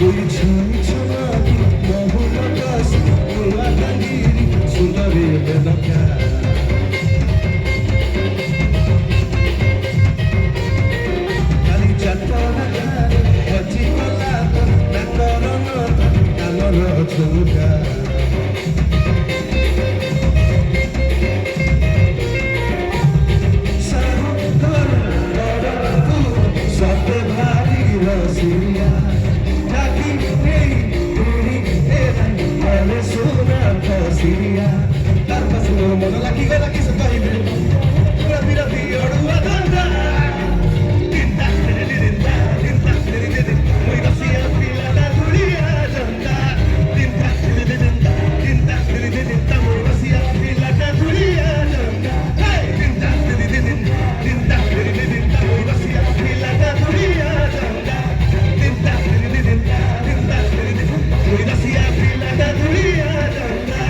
তুই ছুঁই ছুঁয়াবি বহুল আকাশ নূয়া টাঙ্গিরি সুন্দরী বেদকা কালি চাটনা ধারে বজি গলা তো নাকর নথ কানর ঝুমকা সতে ভারী রসিয়া ডাকি নেই তুই এলে সোনা ফসিয়া তার পাশে মোর মন লাগি গলা কিছু কহিবে রবি রবি অড়ুয়া ধন্দা দিনটা দিনটা দিনটা দিনটা মই রসিয়া পিলাটা ধুলিয়া জন্দা দিনটা দিনটা দিনটা দিনটা মই রসিয়া পিলাটা ধুলিয়া জন্দা দিনটা দিনটা দিনটা দিনটা মই রসিয়া পিলাটা ধুলিয়া জন্দা দিনটা দিনটা দিনটা মই রসিয়া পিলাটা ধুলিয়া জন্দা